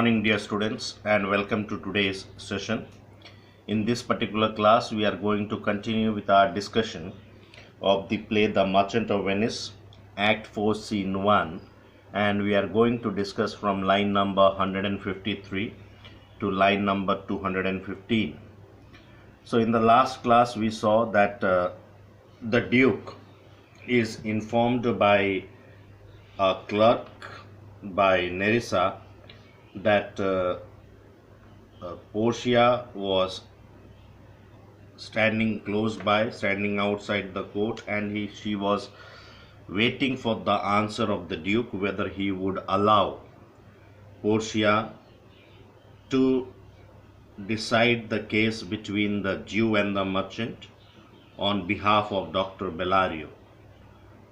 morning, dear students, and welcome to today's session. In this particular class, we are going to continue with our discussion of the play The Merchant of Venice, Act 4, Scene 1, and we are going to discuss from line number 153 to line number 215. So, in the last class, we saw that the Duke is informed by a clerk, by Nerissa, that Portia was standing outside the court, and she was waiting for the answer of the Duke whether he would allow Portia to decide the case between the Jew and the merchant on behalf of Dr. Bellario.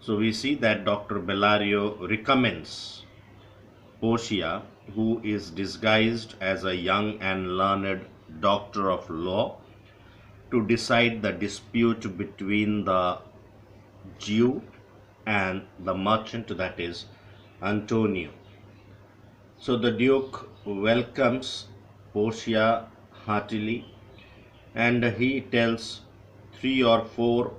So we see that Dr. Bellario recommends Portia, who is disguised as a young and learned doctor of law, to decide the dispute between the Jew and the merchant, that is Antonio. So the Duke welcomes Portia heartily, and he tells 3 or 4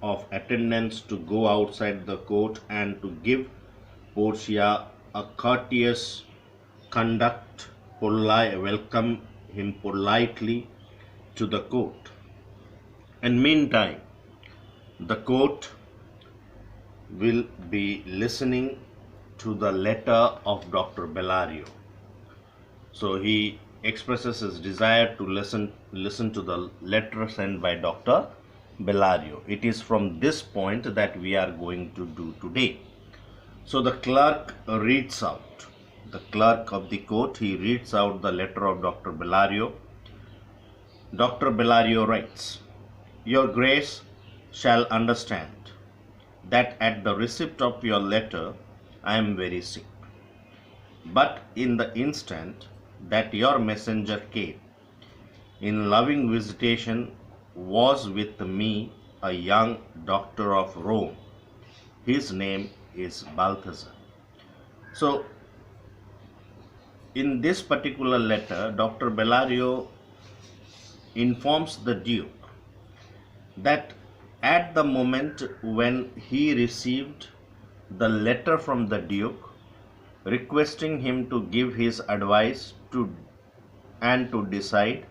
of attendants to go outside the court and to give Portia a courteous conduct, welcome him politely to the court. And meantime, the court will be listening to the letter of Dr. Bellario. So he expresses his desire to listen to the letter sent by Dr. Bellario. It is from this point that we are going to do today. So the clerk reads out, the clerk of the court, he reads out the letter of Dr. Bellario. Dr. Bellario writes, "Your Grace shall understand that at the receipt of your letter I am very sick. But in the instant that your messenger came, in loving visitation was with me a young doctor of Rome. His name is Balthazar." So, in this particular letter, Dr. Bellario informs the Duke that at the moment when he received the letter from the Duke requesting him to give his advice and to decide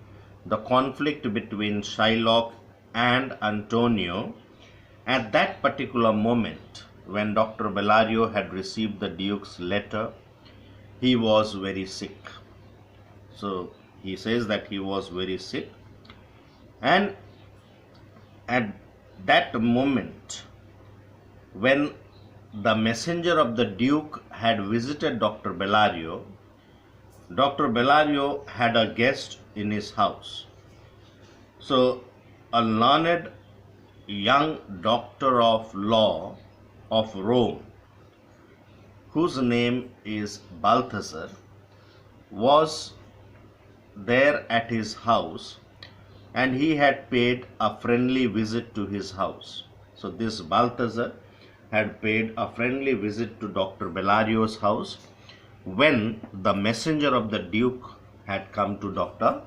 the conflict between Shylock and Antonio, at that particular moment when Dr. Bellario had received the Duke's letter, he was very sick. So he says that he was very sick, and at that moment when the messenger of the Duke had visited Dr. Bellario, Dr. Bellario had a guest in his house. So a learned young doctor of law of Rome, whose name is Balthazar, was there at his house, and he had paid a friendly visit to his house. So this Balthazar had paid a friendly visit to Dr. Bellario's house when the messenger of the Duke had come to Dr.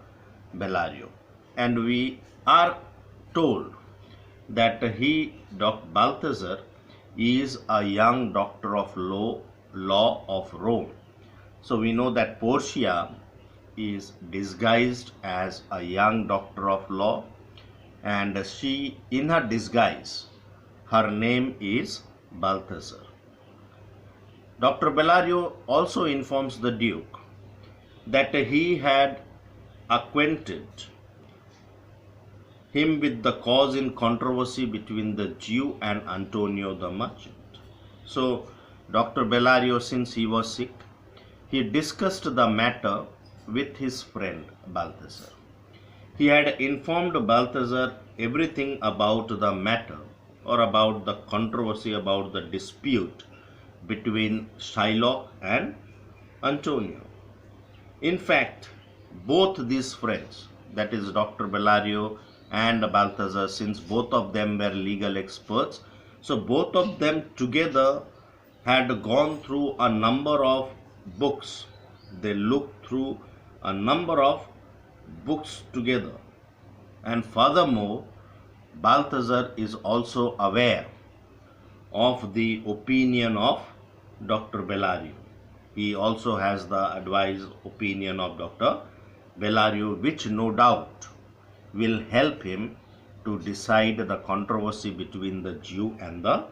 Bellario. And we are told that Balthazar is a young doctor of law of Rome. So we know that Portia is disguised as a young doctor of law, and she, in her disguise, her name is Balthazar. Dr. Bellario also informs the Duke that he had acquainted him with the cause in controversy between the Jew and Antonio the merchant. So Dr. Bellario, since he was sick, he discussed the matter with his friend Balthazar. He had informed Balthazar everything about the matter, or about the controversy, about the dispute between Shylock and Antonio. In fact, both these friends, that is Dr. Bellario and Balthazar, since both of them were legal experts, so both of them together had gone through a number of books They look through a number of books together. And furthermore, Balthazar is also aware of the opinion of Dr. Bellario. He also has the advised opinion of Dr. Bellario, which no doubt will help him to decide the controversy between the Jew and the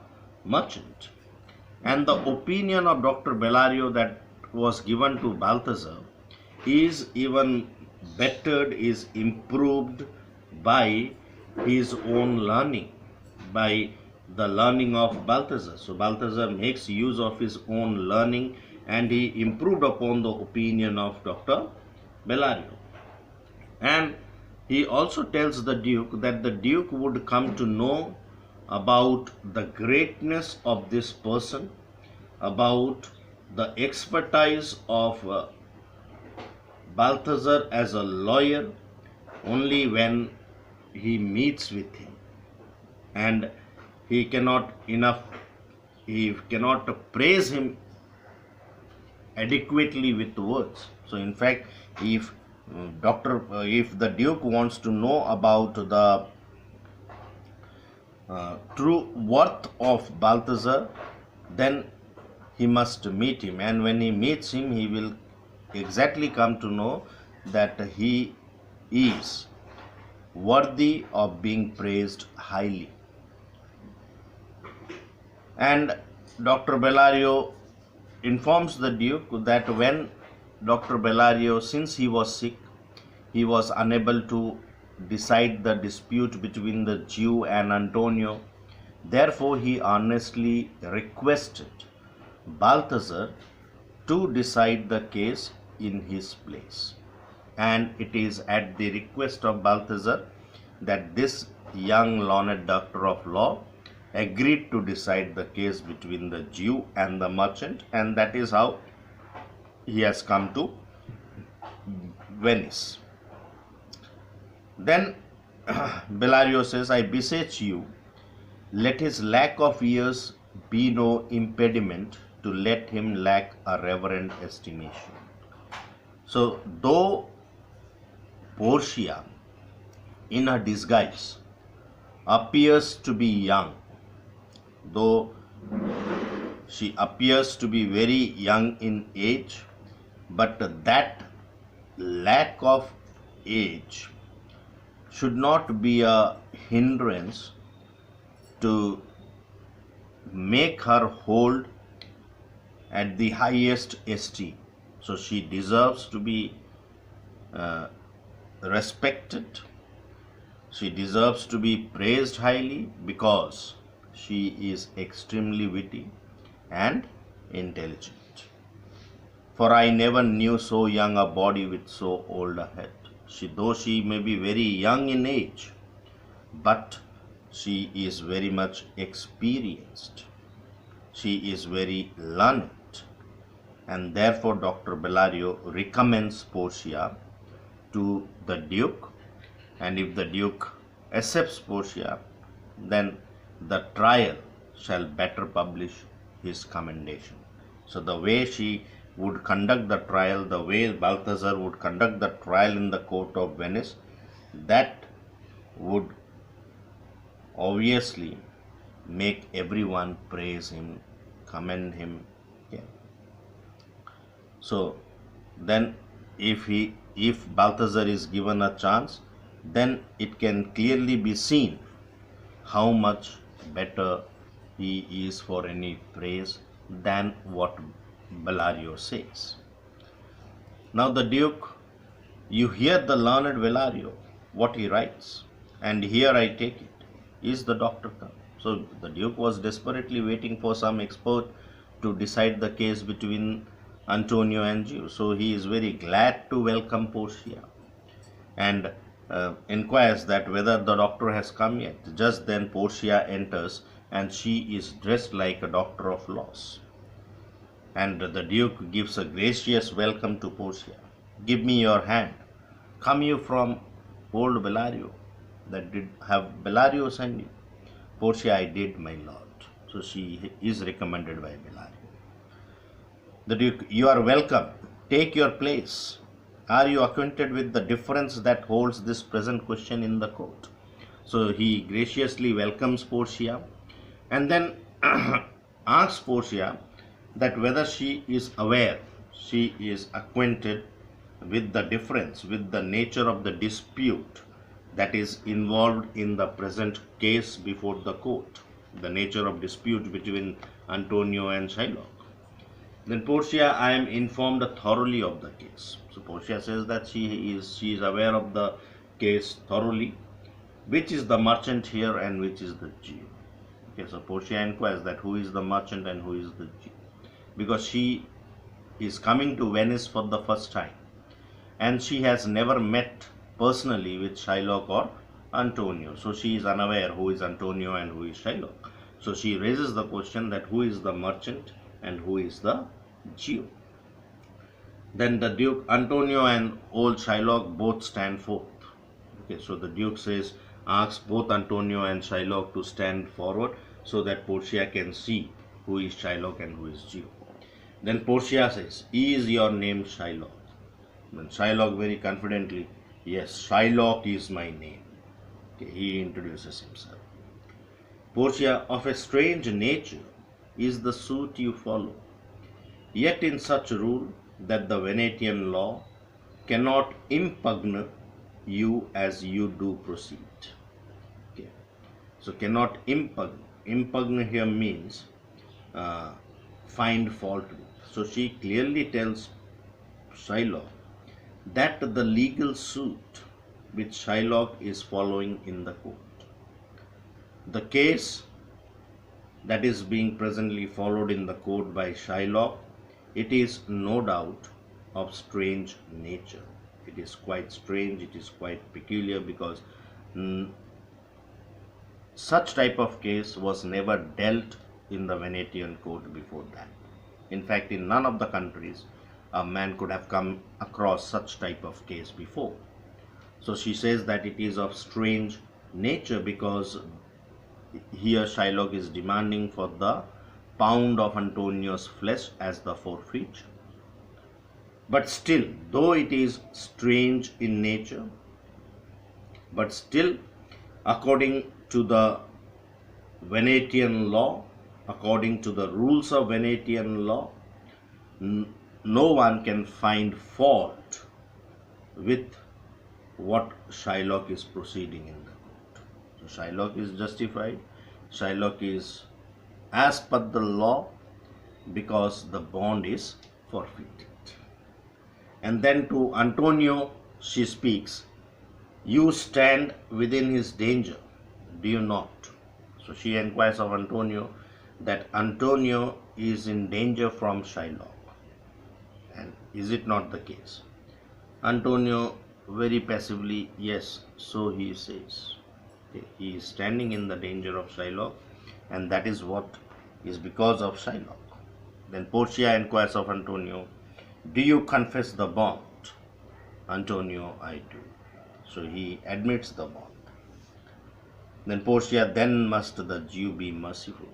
merchant. And the opinion of Dr. Bellario that was given to Balthazar is even bettered, is improved by his own learning, by the learning of Balthazar. So Balthazar makes use of his own learning and he improved upon the opinion of Dr. Bellario. And he also tells the Duke that the Duke would come to know about the greatness of this person, about the expertise of Balthazar as a lawyer only when he meets with him. And he cannot praise him adequately with words. So in fact, if the Duke wants to know about the true worth of Balthazar, then he must meet him, and when he meets him, he will exactly come to know that he is worthy of being praised highly. And Dr. Bellario informs the Duke that when Dr. Bellario, since he was sick, he was unable to decide the dispute between the Jew and Antonio. Therefore, he earnestly requested Balthazar to decide the case in his place. And it is at the request of Balthazar that this young learned doctor of law agreed to decide the case between the Jew and the merchant, and that is how he has come to Venice. Then Bellario says, I beseech you, let his lack of years be no impediment to let him lack a reverent estimation. So, though Portia, in her disguise, appears to be young, though she appears to be very young in age, but that lack of age should not be a hindrance to make her hold at the highest esteem. So she deserves to be respected. She deserves to be praised highly because she is extremely witty and intelligent. For I never knew so young a body with so old a head. Though she may be very young in age, but she is very much experienced. She is very learned. And therefore Dr. Bellario recommends Portia to the Duke, and if the Duke accepts Portia, then the trial shall better publish his commendation. So the way she would conduct the trial, the way Balthazar would conduct the trial in the court of Venice, that would obviously make everyone praise him, commend him. Yeah. So then if Balthazar is given a chance, then it can clearly be seen how much better he is for any praise than what Bellario says. Now the Duke, you hear the learned Bellario, what he writes, and here I take it, is the doctor come? So the Duke was desperately waiting for some expert to decide the case between Antonio and Jew. So he is very glad to welcome Portia and inquires that whether the doctor has come yet. Just then Portia enters, and she is dressed like a doctor of laws. And the Duke gives a gracious welcome to Portia. Give me your hand. Come you from old Bellario? That did have Bellario send you? Portia, I did, my lord. So she is recommended by Bellario. The Duke, you are welcome. take your place. Are you acquainted with the difference that holds this present question in the court? So he graciously welcomes Portia and then asks Portia that whether she is aware, she is acquainted with the difference, with the nature of the dispute that is involved in the present case before the court, the nature of dispute between Antonio and Shylock. Then Portia, I am informed thoroughly of the case. So Portia says that she is aware of the case thoroughly. Which is the merchant here and which is the Jew? Okay, so Portia inquires that who is the merchant and who is the Jew, because she is coming to Venice for the first time and she has never met personally with Shylock or Antonio. So she is unaware who is Antonio and who is Shylock. So she raises the question that who is the merchant and who is the Jew. Then the Duke Antonio and old Shylock both stand forth. Okay, so the Duke asks both Antonio and Shylock to stand forward so that Portia can see who is Shylock and who is Jew. Then Portia says, is your name Shylock? Then Shylock very confidently, yes, Shylock is my name. Okay, he introduces himself. Portia, of a strange nature is the suit you follow, yet in such rule that the Venetian law cannot impugn you as you do proceed. Okay. So cannot impugn. Impugn here means find fault with. So she clearly tells Shylock that the legal suit which Shylock is following in the court, the case that is being presently followed in the court by Shylock, it is no doubt of strange nature. It is quite strange, it is quite peculiar, because such type of case was never dealt in the Venetian court before that. In fact, in none of the countries a man could have come across such type of case before. So she says that it is of strange nature because here Shylock is demanding for the pound of Antonio's flesh as the forfeit. But still, though it is strange in nature, but still, according to the Venetian law, according to the rules of Venetian law, no one can find fault with what Shylock is proceeding in the court. So Shylock is justified. Shylock is as per the law because the bond is forfeited. And then to Antonio she speaks, you stand within his danger, do you not? So she inquires of Antonio that Antonio is in danger from Shylock. And is it not the case? Antonio very passively, yes, so he says. Okay, he is standing in the danger of Shylock, and that is what is because of Shylock. Then Portia inquires of Antonio, do you confess the bond? Antonio, I do. So he admits the bond. Then Portia, then must the Jew be merciful.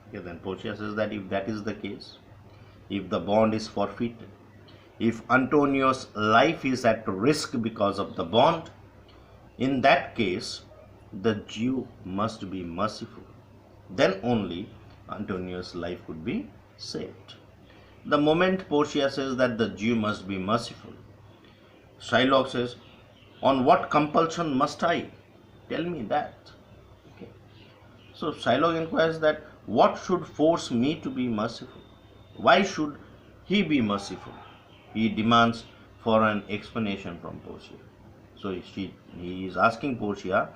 Okay, then Portia says that if that is the case, if the bond is forfeited, if Antonio's life is at risk because of the bond, in that case, the Jew must be merciful. Then only Antonio's life could be saved. The moment Portia says that the Jew must be merciful, Shylock says, on what compulsion must I? Tell me that. Okay. So Shylock inquires that what should force me to be merciful? Why should he be merciful? He demands for an explanation from Portia. So he is asking Portia,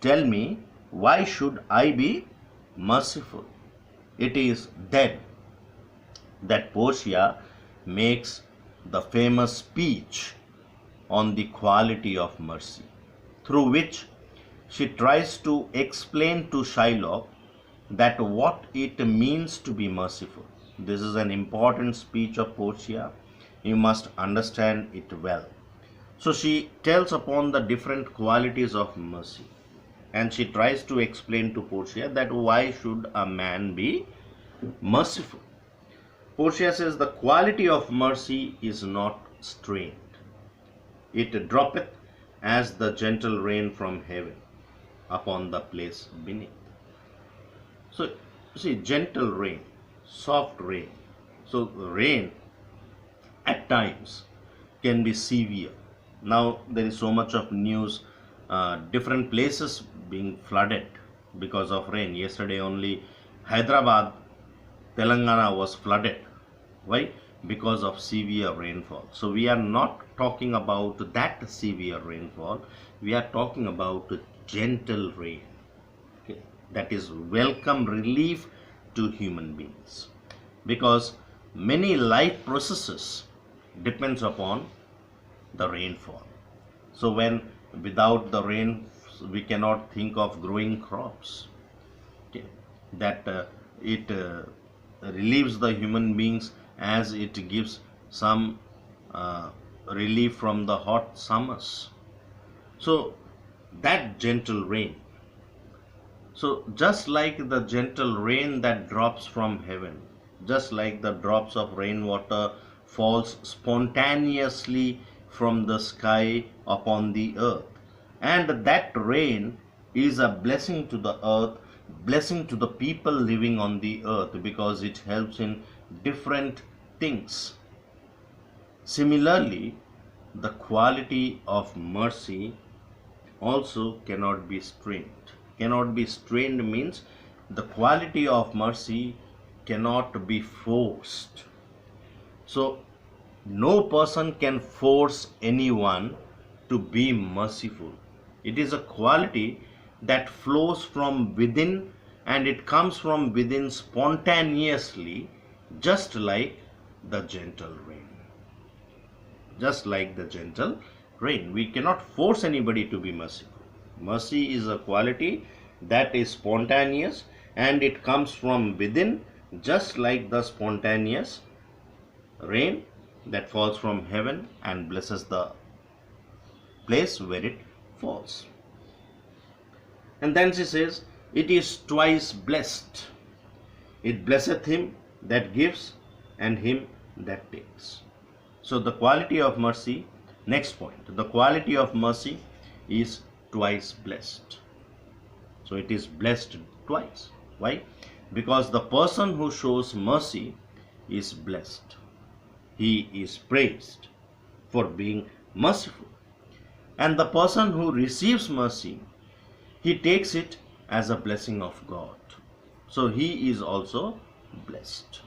tell me, why should I be merciful? It is then that Portia makes the famous speech on the quality of mercy, through which she tries to explain to Shylock that what it means to be merciful. This is an important speech of Portia. You must understand it well. So she tells upon the different qualities of mercy, and she tries to explain to Portia that why should a man be merciful. Portia says, the quality of mercy is not strained. It droppeth as the gentle rain from heaven upon the place beneath. So, see, gentle rain, soft rain. So, rain at times can be severe. Now, there is so much of news, different places being flooded because of rain. Yesterday only, Hyderabad, Telangana was flooded. Why? Because of severe rainfall. So we are not talking about that severe rainfall. We are talking about gentle rain. Okay? That is welcome relief to human beings. Because many life processes depends upon the rainfall. So when without the rain we cannot think of growing crops. Okay? That it relieves the human beings as it gives some relief from the hot summers. So that gentle rain. So just like the gentle rain that drops from heaven, just like the drops of rainwater falls spontaneously from the sky upon the earth, and that rain is a blessing to the earth, blessing to the people living on the earth, because it helps in different things. Similarly, the quality of mercy also cannot be strained. Cannot be strained means the quality of mercy cannot be forced. So no person can force anyone to be merciful. It is a quality that flows from within, and it comes from within spontaneously, just like the gentle rain. Just like the gentle rain. We cannot force anybody to be merciful. Mercy is a quality that is spontaneous, and it comes from within, just like the spontaneous rain that falls from heaven and blesses the place where it falls. And then she says, it is twice blessed. It blesseth him that gives and him that takes. So the quality of mercy, next point, the quality of mercy is twice blessed. So it is blessed twice. Why? Because the person who shows mercy is blessed. He is praised for being merciful. And the person who receives mercy, he takes it as a blessing of God. So he is also blessed.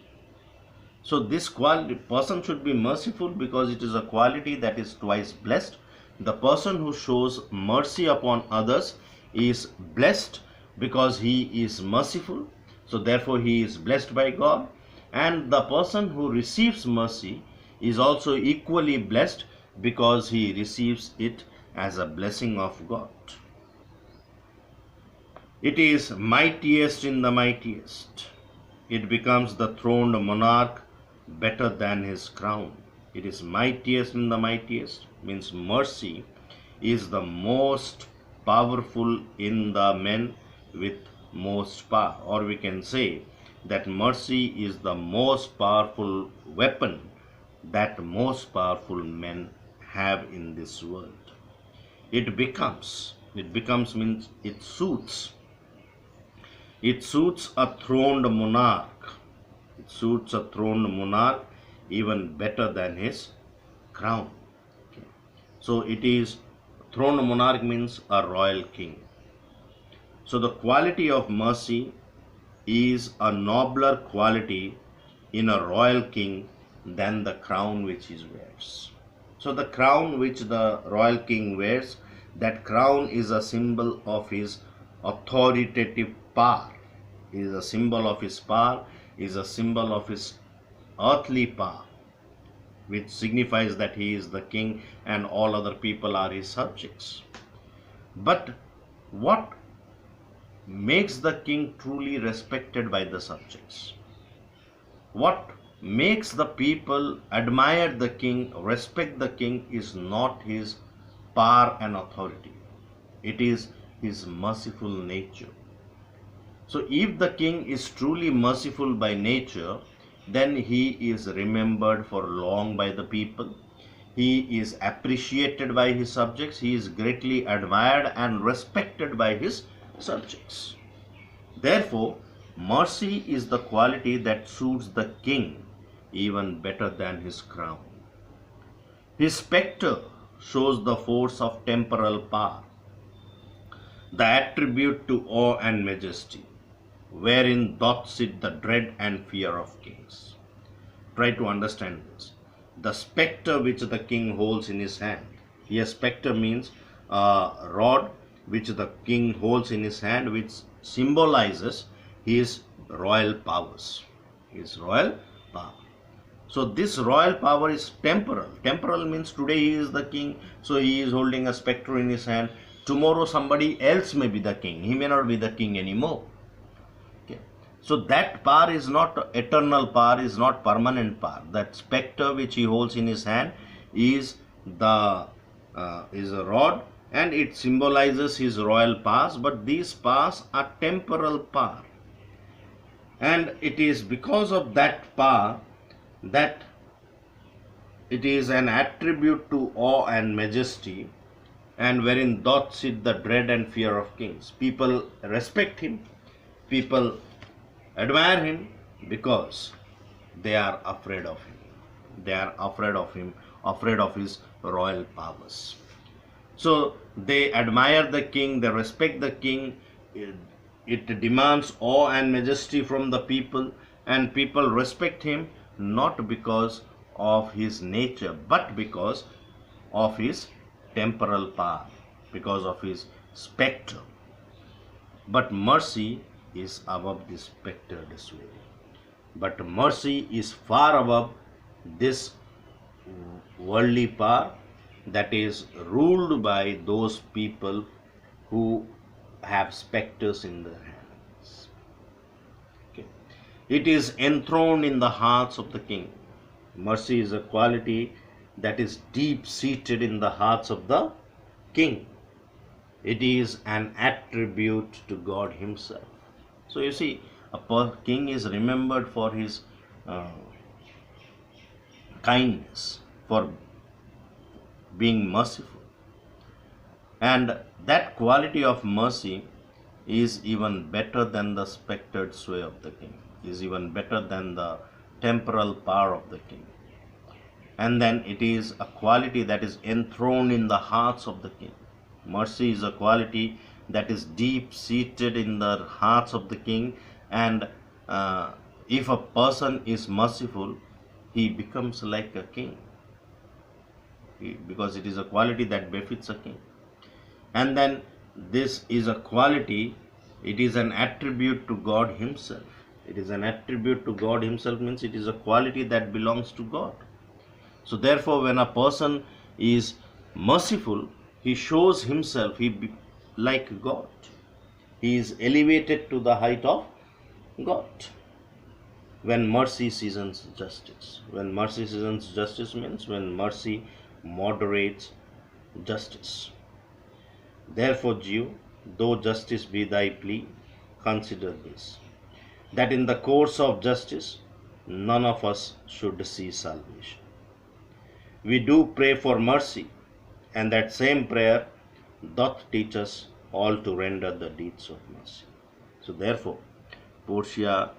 So this person should be merciful because it is a quality that is twice blessed. The person who shows mercy upon others is blessed because he is merciful. So therefore he is blessed by God. And the person who receives mercy is also equally blessed because he receives it as a blessing of God. It is mightiest in the mightiest. It becomes the throned monarch better than his crown. It is mightiest in the mightiest, means mercy is the most powerful in the men with most power. Or we can say that mercy is the most powerful weapon that most powerful men have in this world. It becomes means it suits. It suits a throned monarch. It suits a throned monarch even better than his crown. Okay. So it is, throned monarch means a royal king. So the quality of mercy is a nobler quality in a royal king than the crown which he wears. So the crown which the royal king wears, that crown is a symbol of his authoritative power, is a symbol of his power, is a symbol of his earthly power, which signifies that he is the king and all other people are his subjects. But what makes the king truly respected by the subjects? What makes the people admire the king, respect the king, is not his power and authority. It is his merciful nature. So if the king is truly merciful by nature, then he is remembered for long by the people. He is appreciated by his subjects. He is greatly admired and respected by his subjects. Therefore, mercy is the quality that suits the king even better than his crown. His spectre shows the force of temporal power, the attribute to awe and majesty, wherein doth sit the dread and fear of kings. Try to understand this. The spectre which the king holds in his hand. Here, spectre means a rod which the king holds in his hand, which symbolizes his royal powers. His royal power. So this royal power is temporal. Temporal means today he is the king, so he is holding a spectre in his hand. Tomorrow somebody else may be the king. He may not be the king anymore. Okay. So that power is not eternal power, is not permanent power. That spectre which he holds in his hand is a rod, and it symbolizes his royal powers. But these powers are temporal power, and it is because of that power that it is an attribute to awe and majesty, and wherein doth sit the dread and fear of kings. People respect him, people admire him, because they are afraid of him. They are afraid of him, afraid of his royal powers. So they admire the king, they respect the king. It demands awe and majesty from the people, and people respect him not because of his nature, but because of his temporal power, because of his spectre. But mercy is above this spectre this way. But mercy is far above this worldly power that is ruled by those people who have spectres in their hands. Okay. It is enthroned in the hearts of the king. Mercy is a quality that is deep seated in the hearts of the king. It is an attribute to God himself. So you see, a king is remembered for his kindness, for being merciful. And that quality of mercy is even better than the spectred sway of the king, is even better than the temporal power of the king. And then it is a quality that is enthroned in the hearts of the king. Mercy is a quality that is deep seated in the hearts of the king, and if a person is merciful, he becomes like a king, because it is a quality that befits a king. And then this is a quality, it is an attribute to God himself. It is an attribute to God himself means it is a quality that belongs to God. So therefore, when a person is merciful, he shows himself like God. He is elevated to the height of God. When mercy seasons justice. When mercy seasons justice means when mercy moderates justice. Therefore, Jew, though justice be thy plea, consider this, that in the course of justice, none of us should see salvation. We do pray for mercy, and that same prayer doth teach us all to render the deeds of mercy. So therefore, Portia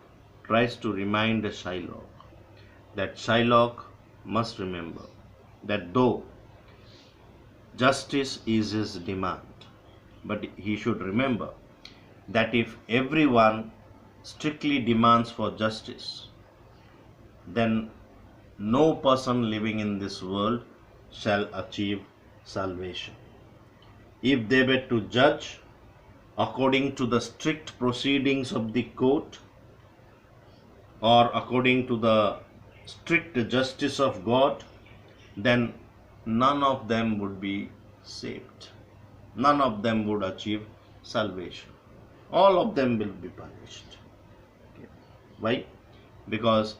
tries to remind Shylock that Shylock must remember that though justice is his demand, but he should remember that if everyone strictly demands for justice, then no person living in this world shall achieve salvation. If they were to judge according to the strict proceedings of the court, or according to the strict justice of God, then none of them would be saved. None of them would achieve salvation. All of them will be punished. Okay. Why? Because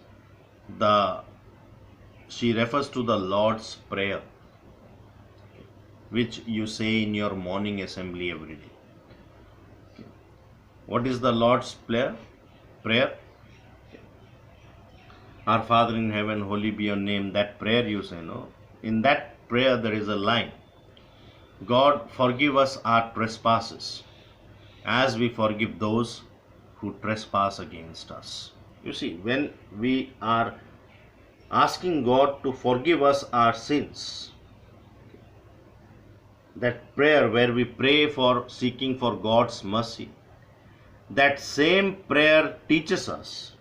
she refers to the Lord's Prayer, which you say in your morning assembly every day. Okay. What is the Lord's Prayer? Our Father in heaven, holy be your name. That prayer you say, no? In that prayer there is a line. God, forgive us our trespasses as we forgive those who trespass against us. You see, when we are asking God to forgive us our sins, that prayer where we pray for seeking for God's mercy, that same prayer teaches us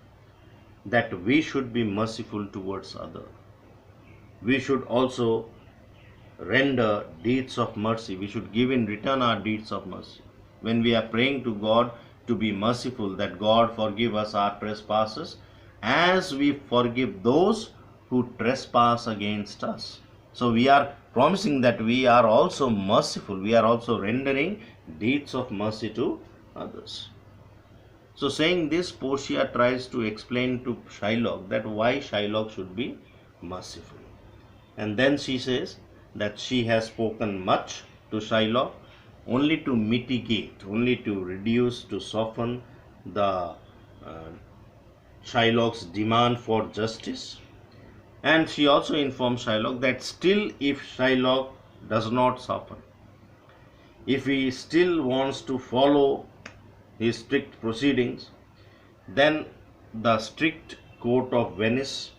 that we should be merciful towards others. We should also render deeds of mercy. We should give in return our deeds of mercy. When we are praying to God to be merciful, that God forgive us our trespasses as we forgive those who trespass against us. So we are promising that we are also merciful. We are also rendering deeds of mercy to others. So saying this, Portia tries to explain to Shylock that why Shylock should be merciful. And then she says that she has spoken much to Shylock only to mitigate, only to reduce, to soften the Shylock's demand for justice. And she also informs Shylock that still if Shylock does not soften, if he still wants to follow his strict proceedings, then the strict court of Venice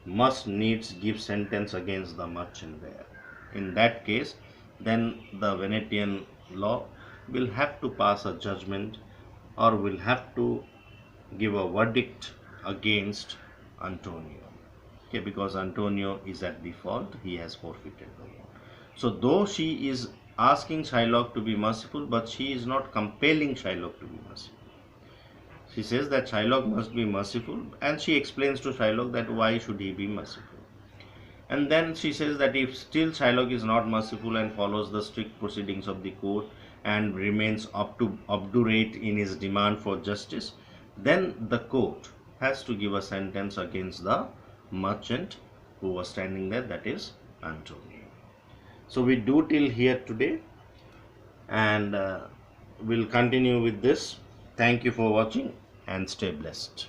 must needs give sentence against the merchant there. In that case, then the Venetian law will have to pass a judgment or will have to give a verdict against Antonio. Okay, because Antonio is at the fault, he has forfeited the law. So though she is asking Shylock to be merciful, but she is not compelling Shylock to be merciful. She says that Shylock must be merciful, and she explains to Shylock that why should he be merciful. And then she says that if still Shylock is not merciful and follows the strict proceedings of the court and remains obdurate in his demand for justice, then the court has to give a sentence against the merchant who was standing there, that is Antonio. So we do till here today, and we'll continue with this. Thank you for watching and stay blessed.